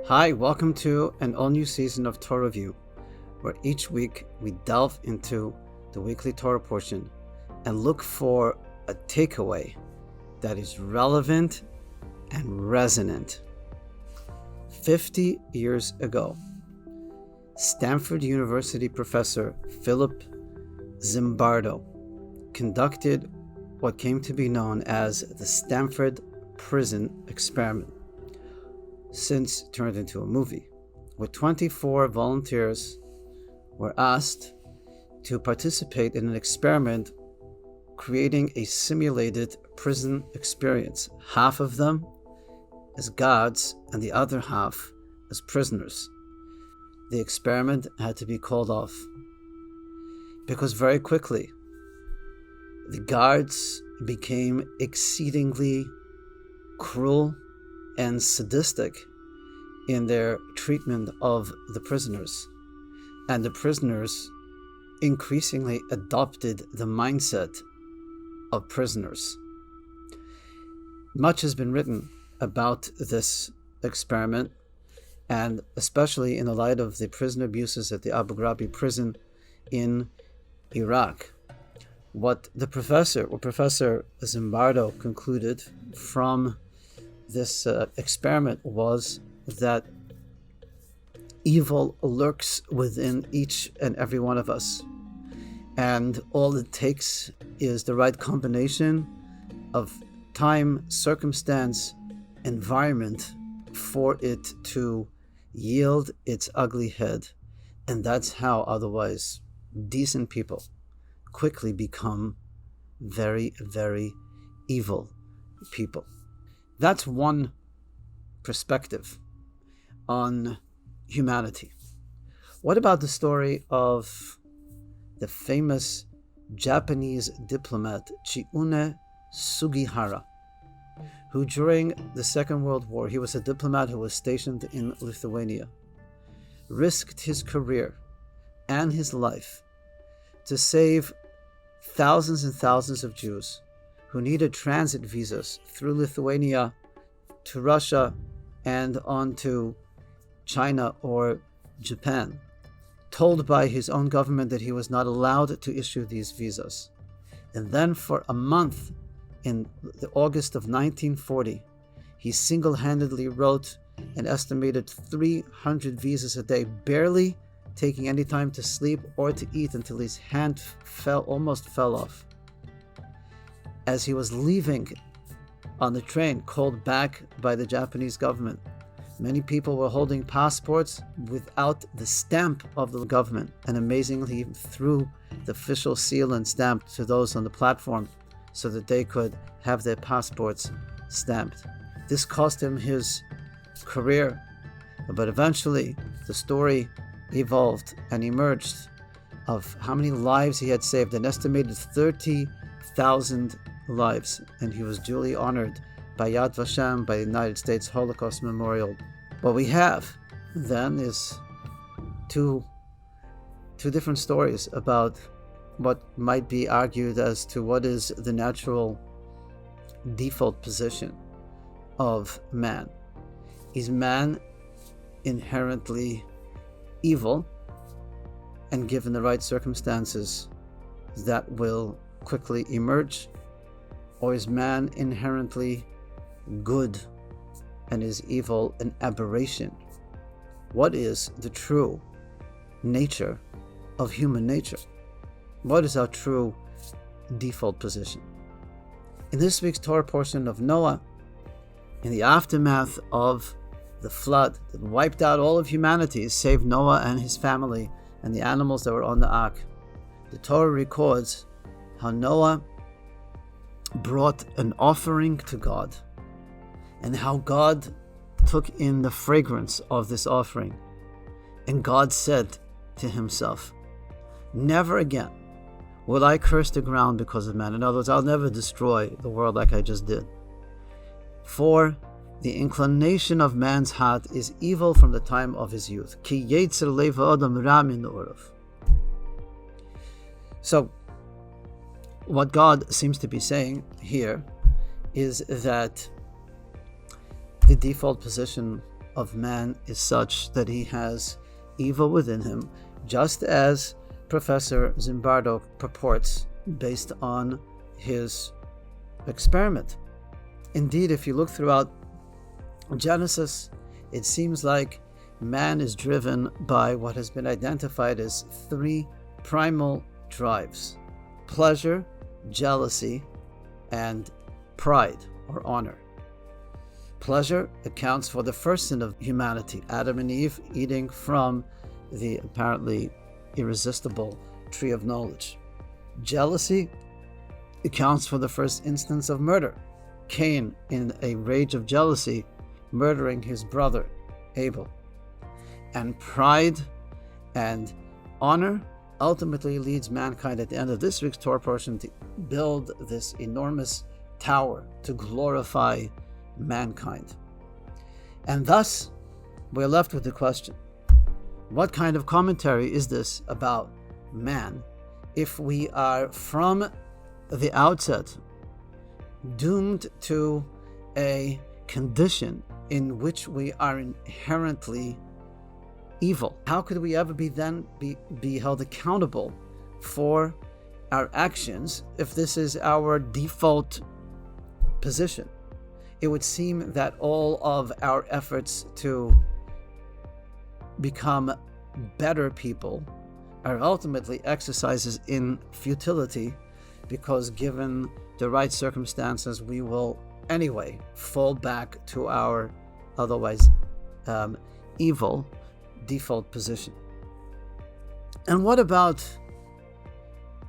Hi, welcome to an all-new season of Torah View, where each week we delve into the weekly Torah portion and look for a takeaway that is relevant and resonant. 50 years ago, Stamford University professor Philip Zimbardo conducted what came to be known as the Stamford Prison Experiment, since turned into a movie, where 24 volunteers were asked to participate in an experiment creating a simulated prison experience, half of them as guards and the other half as prisoners. The experiment had to be called off because very quickly the guards became exceedingly cruel and sadistic in their treatment of the prisoners, and the prisoners increasingly adopted the mindset of prisoners. Much has been written about this experiment, and especially in the light of the prison abuses at the Abu Ghraib prison in Iraq. What Professor Zimbardo concluded from this experiment was that evil lurks within each and every one of us, and all it takes is the right combination of time, circumstance, environment for it to yield its ugly head. And that's how otherwise decent people quickly become very, very evil people. That's one perspective on humanity. What about the story of the famous Japanese diplomat Chiune Sugihara, who during the Second World War, he was a diplomat who was stationed in Lithuania, risked his career and his life to save thousands and thousands of Jews who needed transit visas through Lithuania to Russia and on to China or Japan, told by his own government that he was not allowed to issue these visas. And then for a month in the August of 1940, he single-handedly wrote an estimated 300 visas a day, barely taking any time to sleep or to eat until his hand almost fell off. As he was leaving on the train, called back by the Japanese government, many people were holding passports without the stamp of the government, and amazingly he threw the official seal and stamp to those on the platform so that they could have their passports stamped. This cost him his career, but eventually the story evolved and emerged of how many lives he had saved, an estimated 30,000 lives, and he was duly honored by Yad Vashem, by the United States Holocaust Memorial. What we have then is two different stories about what might be argued as to what is the natural default position of man. Is man inherently evil, and given the right circumstances that will quickly emerge? Or is man inherently good, and is evil an aberration? What is the true nature of human nature? What is our true default position? In this week's Torah portion of Noah, in the aftermath of the flood that wiped out all of humanity, save Noah and his family and the animals that were on the ark, the Torah records how Noah brought an offering to God, and how God took in the fragrance of this offering. And God said to himself, "Never again will I curse the ground because of man." In other words, I'll never destroy the world like I just did. For the inclination of man's heart is evil from the time of his youth. Ki yetzer lev ha'adam ra min ha'orav. So, what God seems to be saying here is that the default position of man is such that he has evil within him, just as Professor Zimbardo purports based on his experiment. Indeed, if you look throughout Genesis, it seems like man is driven by what has been identified as three primal drives: pleasure, jealousy, and pride or honor. Pleasure accounts for the first sin of humanity, Adam and Eve eating from the apparently irresistible tree of knowledge. Jealousy accounts for the first instance of murder, Cain, in a rage of jealousy, murdering his brother Abel. And pride and honor ultimately leads mankind at the end of this week's Torah portion to build this enormous tower to glorify mankind. And thus, we're left with the question, what kind of commentary is this about man if we are from the outset doomed to a condition in which we are inherently evil? How could we ever be held accountable for our actions if this is our default position? It would seem that all of our efforts to become better people are ultimately exercises in futility, because given the right circumstances, we will anyway fall back to our otherwise evil default position. And what about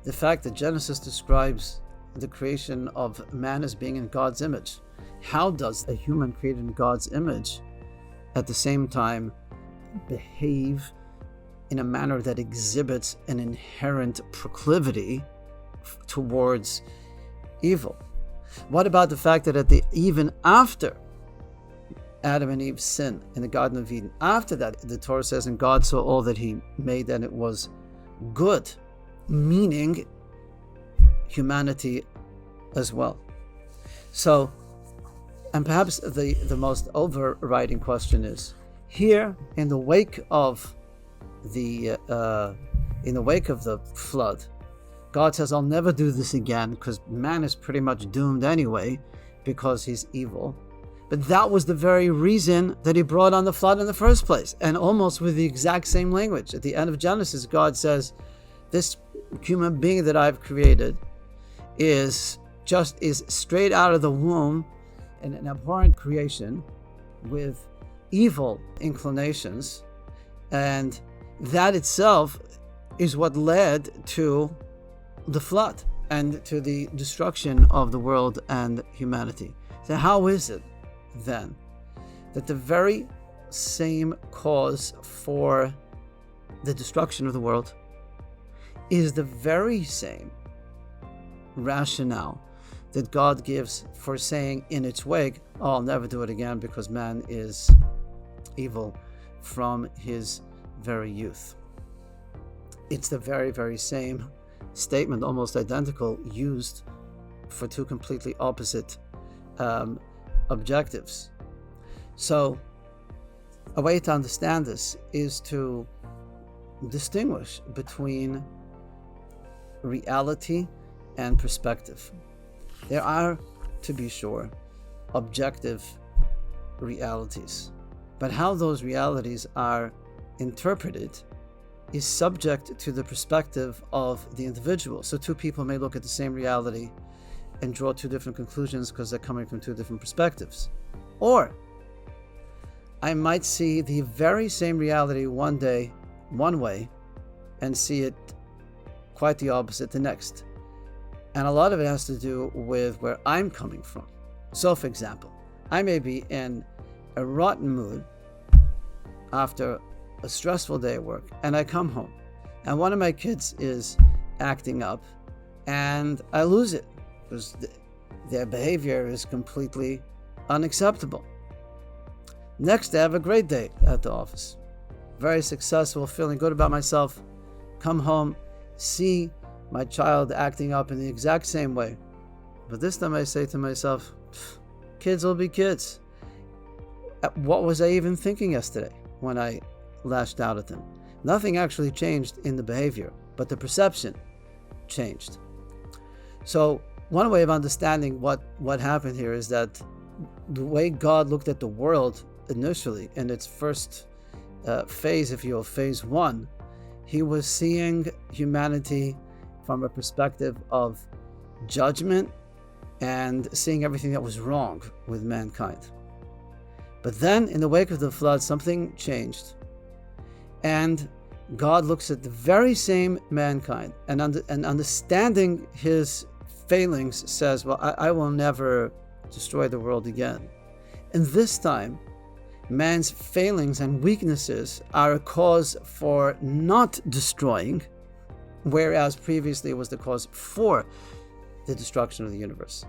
the fact that Genesis describes the creation of man as being in God's image? How does a human created in God's image at the same time behave in a manner that exhibits an inherent proclivity towards evil? What about the fact that even after Adam and Eve sin in the Garden of Eden, after that, the Torah says, and God saw all that he made and it was good, meaning humanity as well. So, and perhaps the most overriding question is, here in the wake of the flood, God says, I'll never do this again, because man is pretty much doomed anyway because he's evil. But that was the very reason that he brought on the flood in the first place. And almost with the exact same language. At the end of Genesis, God says, this human being that I've created is straight out of the womb, an abhorrent creation with evil inclinations. And that itself is what led to the flood and to the destruction of the world and humanity. So how is it then that the very same cause for the destruction of the world is the very same rationale that God gives for saying in its wake, oh, I'll never do it again because man is evil from his very youth? It's the very, very same statement, almost identical, used for two completely opposite objectives. So a way to understand this is to distinguish between reality and perspective. There are, to be sure, objective realities, but how those realities are interpreted is subject to the perspective of the individual. So two people may look at the same reality and draw two different conclusions because they're coming from two different perspectives. Or I might see the very same reality one day, one way, and see it quite the opposite the next. And a lot of it has to do with where I'm coming from. So, for example, I may be in a rotten mood after a stressful day at work, and I come home, and one of my kids is acting up, and I lose it because their behavior is completely unacceptable. Next, I have a great day at the office, very successful, feeling good about myself. Come home, see my child acting up in the exact same way. But this time I say to myself, kids will be kids. what was I even thinking yesterday when I lashed out at them? Nothing actually changed in the behavior, but the perception changed. So one way of understanding what happened here is that the way God looked at the world initially in its first phase, if you will, phase one, he was seeing humanity from a perspective of judgment and seeing everything that was wrong with mankind. But then in the wake of the flood, something changed. And God looks at the very same mankind and understanding his failings says, well, I will never destroy the world again. And this time, man's failings and weaknesses are a cause for not destroying, whereas previously it was the cause for the destruction of the universe.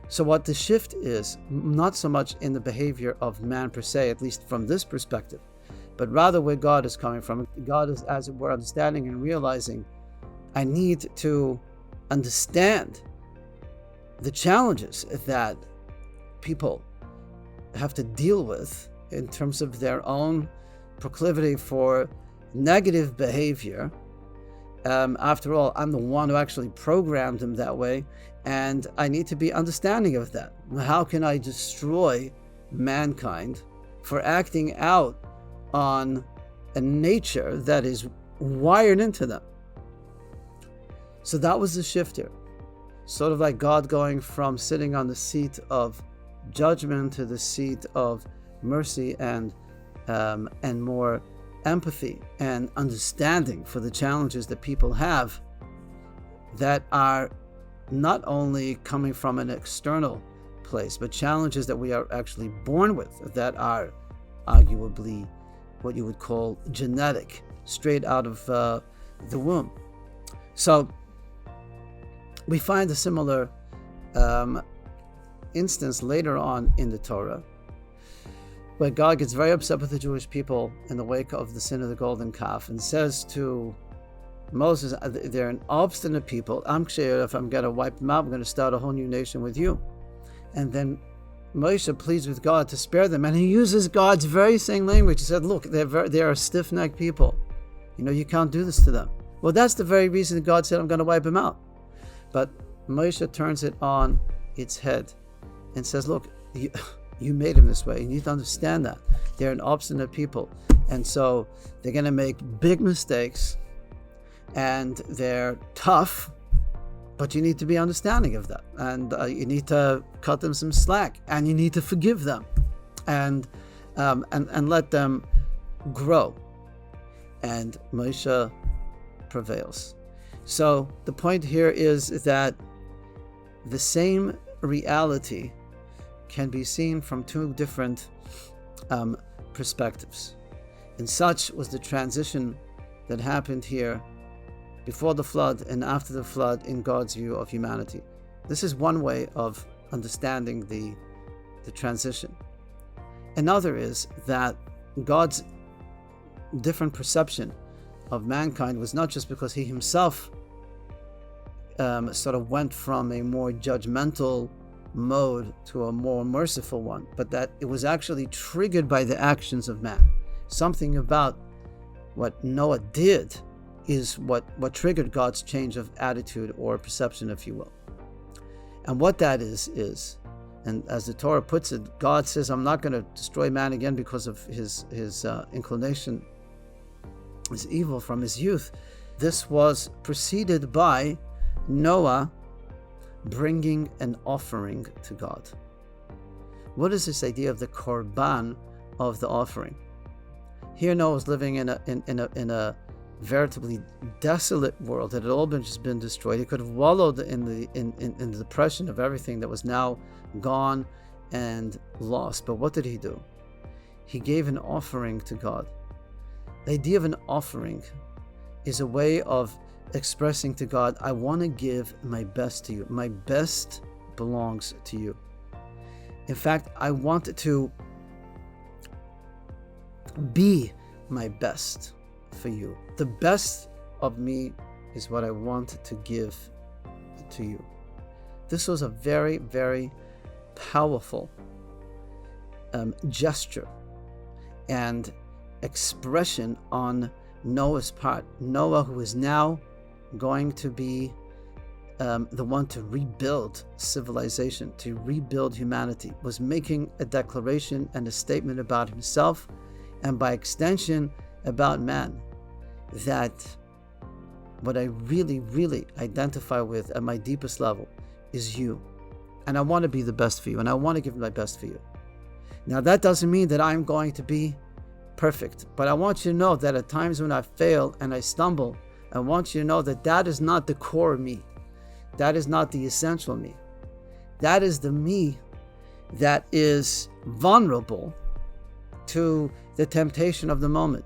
So what the shift is, not so much in the behavior of man per se, at least from this perspective, but rather where God is coming from. God is, as it were, understanding and realizing, I need to understand the challenges that people have to deal with in terms of their own proclivity for negative behavior. After all, I'm the one who actually programmed them that way, and I need to be understanding of that. How can I destroy mankind for acting out on a nature that is wired into them? So that was the shift here. Sort of like God going from sitting on the seat of judgment to the seat of mercy and more empathy and understanding for the challenges that people have that are not only coming from an external place, but challenges that we are actually born with that are arguably what you would call genetic, straight out of the womb. So we find a similar instance later on in the Torah, where God gets very upset with the Jewish people in the wake of the sin of the golden calf and says to Moses, they're an obstinate people. I'm sure if I'm going to wipe them out, I'm going to start a whole new nation with you. And then Moshe pleads with God to spare them, and he uses God's very same language. He said, look, they are stiff-necked people. You can't do this to them. Well, that's the very reason God said, I'm going to wipe them out. But Moshe turns it on its head and says, look, you made them this way. You need to understand that. They're an obstinate people. And so they're going to make big mistakes and they're tough, but you need to be understanding of that. And you need to cut them some slack and you need to forgive them and let them grow. And Moshe prevails. So the point here is that the same reality can be seen from two different perspectives. And such was the transition that happened here before the flood and after the flood in God's view of humanity. This is one way of understanding the transition. Another is that God's different perception of mankind was not just because he himself sort of went from a more judgmental mode to a more merciful one, but that it was actually triggered by the actions of man. Something about what Noah did is what triggered God's change of attitude or perception, if you will. And what that is, and as the Torah puts it, God says, I'm not going to destroy man again because of his inclination, his evil from his youth. This was preceded by Noah bringing an offering to God. What is this idea of the korban of the offering? Here Noah was living in a veritably desolate world that had all been destroyed. He could have wallowed in the depression of everything that was now gone and lost. But what did he do? He gave an offering to God. The idea of an offering is a way of expressing to God, I want to give my best to you. My best belongs to you. In fact, I want to be my best for you. The best of me is what I want to give to you. This was a very, very powerful gesture and expression on Noah's part. Noah, who is now going to be the one to rebuild civilization, to rebuild humanity, was making a declaration and a statement about himself, and by extension about man, that what I really, really identify with at my deepest level is you. And I want to be the best for you, and I want to give my best for you. Now, that doesn't mean that I'm going to be perfect, but I want you to know that at times when I fail and I stumble, I want you to know that that is not the core of me. That is not the essential me. That is the me that is vulnerable to the temptation of the moment.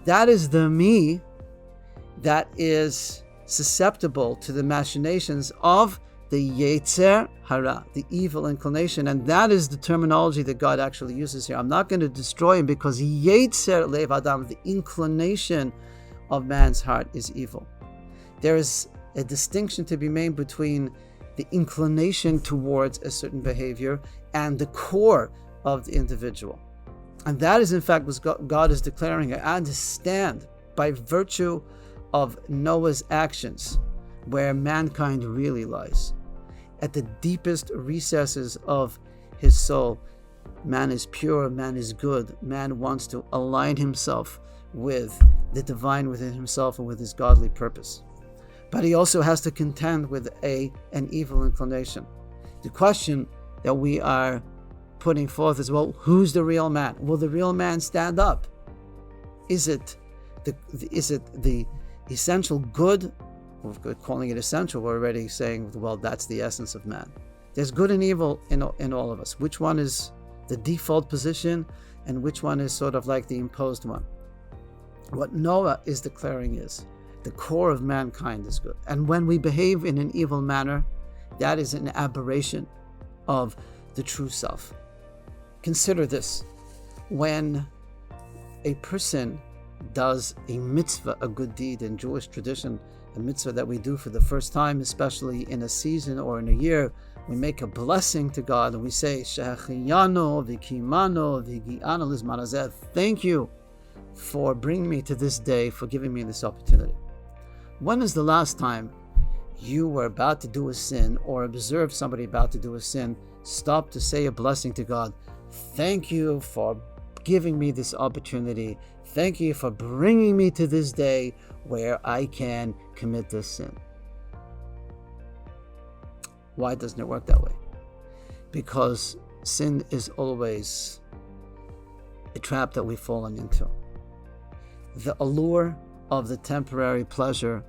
That is the me that is susceptible to the machinations of the Yetzer Hara, the evil inclination. And that is the terminology that God actually uses here. I'm not going to destroy him, because Yetzer Lev Adam, the inclination of man's heart, is evil. There is a distinction to be made between the inclination towards a certain behavior and the core of the individual. And that is in fact what God is declaring. I understand by virtue of Noah's actions where mankind really lies. At the deepest recesses of his soul, man is pure, man is good, man wants to align himself with the divine within himself and with his godly purpose. But he also has to contend with an evil inclination. The question that we are putting forth is, well, who's the real man? Will the real man stand up? Is it the essential good? We're calling it essential. We're already saying, well, that's the essence of man. There's good and evil in all of us. Which one is the default position, and which one is sort of like the imposed one? What Noah is declaring is, the core of mankind is good. And when we behave in an evil manner, that is an aberration of the true self. Consider this. When a person does a mitzvah, a good deed in Jewish tradition, a mitzvah that we do for the first time, especially in a season or in a year, we make a blessing to God and we say, Shehachiyano v'kimano v'gi'ano lizman hazeh. Thank you for bringing me to this day, for giving me this opportunity. When is the last time you were about to do a sin or observed somebody about to do a sin, stop to say a blessing to God? Thank you for giving me this opportunity. Thank you for bringing me to this day where I can commit this sin. Why doesn't it work that way? Because sin is always a trap that we've fallen into. The allure of the temporary pleasure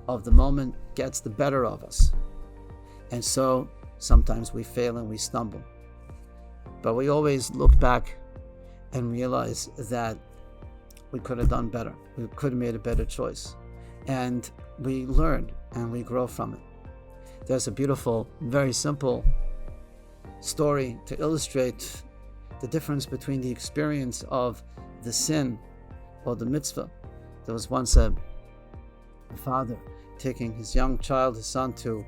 of the moment gets the better of us. And so sometimes we fail and we stumble. But we always look back and realize that we could have done better. We could have made a better choice. And we learn and we grow from it. There's a beautiful, very simple story to illustrate the difference between the experience of the sin or the mitzvah. There was once a father taking his young child, his son, to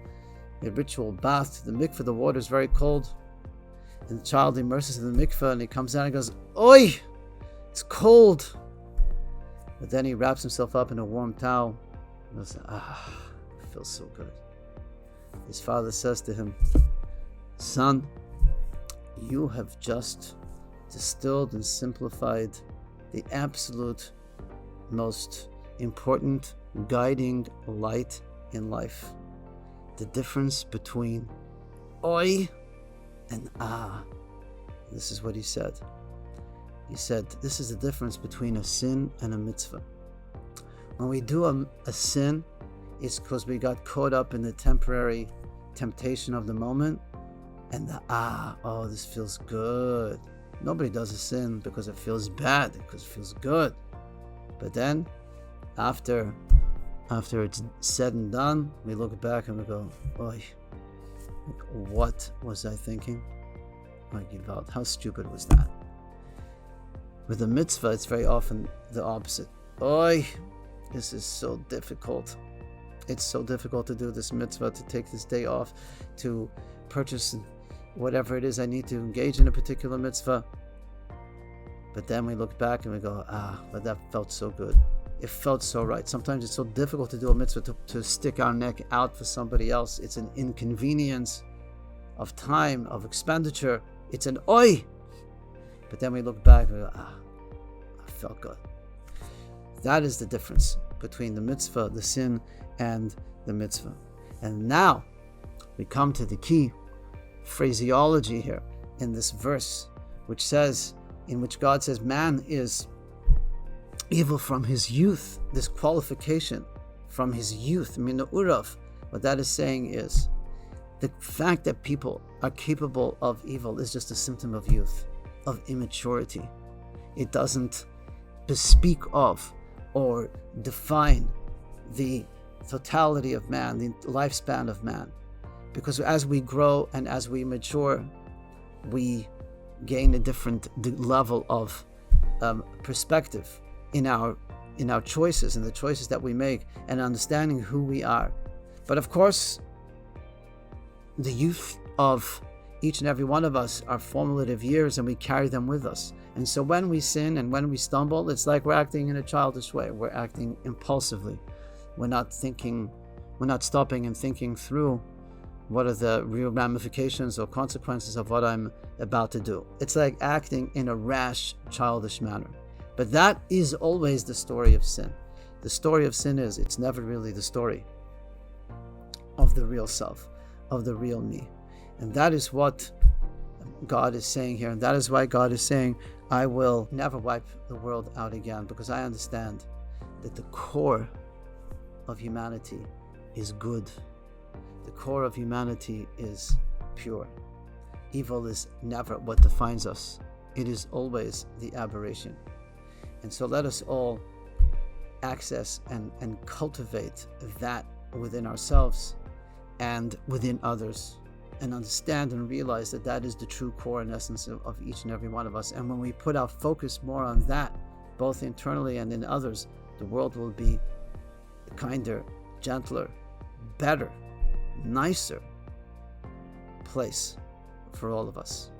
a ritual bath to the mikveh. The water is very cold. And the child immerses in the mikveh and he comes out and goes, "Oi, it's cold." But then he wraps himself up in a warm towel and goes, it feels so good. His father says to him, "Son, you have just distilled and simplified the absolute most important guiding light in life. The difference between oi and ah." This is what he said. He said, this is the difference between a sin and a mitzvah. When we do a sin, it's because we got caught up in the temporary temptation of the moment, and this feels good. Nobody does a sin because it feels bad, because it feels good. But then, after it's said and done, we look back and we go, "Oy, what was I thinking? How stupid was that?" With the mitzvah, it's very often the opposite. "Oy, this is so difficult. It's so difficult to do this mitzvah, to take this day off, to purchase whatever it is I need to engage in a particular mitzvah. But then we look back and we go, but that felt so good. It felt so right. Sometimes it's so difficult to do a mitzvah, to stick our neck out for somebody else. It's an inconvenience of time, of expenditure. It's an oi. But then we look back and we go, I felt good. That is the difference between the mitzvah, the sin, and the mitzvah. And now we come to the key phraseology here in this verse, in which God says man is evil from his youth. This qualification from his youth, mina urav. What that is saying is the fact that people are capable of evil is just a symptom of youth, of immaturity. It doesn't bespeak of or define the totality of man, the lifespan of man. Because as we grow and as we mature, we gain a different level of perspective in our choices and the choices that we make, and understanding who we are. But of course, the youth of each and every one of us are formative years, and we carry them with us. And so when we sin and when we stumble, it's like we're acting in a childish way. We're acting impulsively. We're not stopping and thinking through what are the real ramifications or consequences of what I'm about to do. It's like acting in a rash, childish manner. But that is always the story of sin. The story of sin is, it's never really the story of the real self, of the real me. And that is what God is saying here. And that is why God is saying, I will never wipe the world out again, because I understand that the core of humanity is good. The core of humanity is pure. Evil is never what defines us. It is always the aberration. And so let us all access and cultivate that within ourselves and within others, and understand and realize that that is the true core and essence of each and every one of us. And when we put our focus more on that, both internally and in others, the world will be a kinder, gentler, better, nicer place for all of us.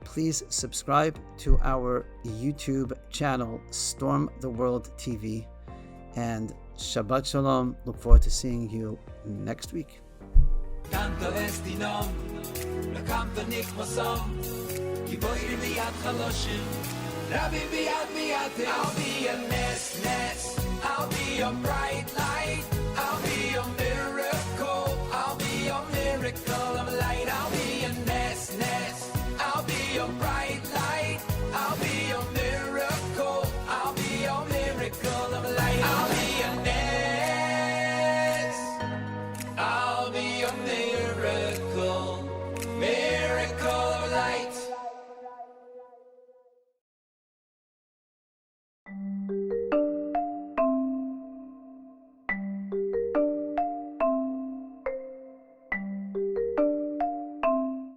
Please subscribe to our YouTube channel, Storm the World TV, and Shabbat Shalom. Look forward to seeing you next week. Canto estinom, la canto nikmasom, giboyim biyad chaloshim, rabim biyad miyate. I'll be a nest, I'll be a bright light.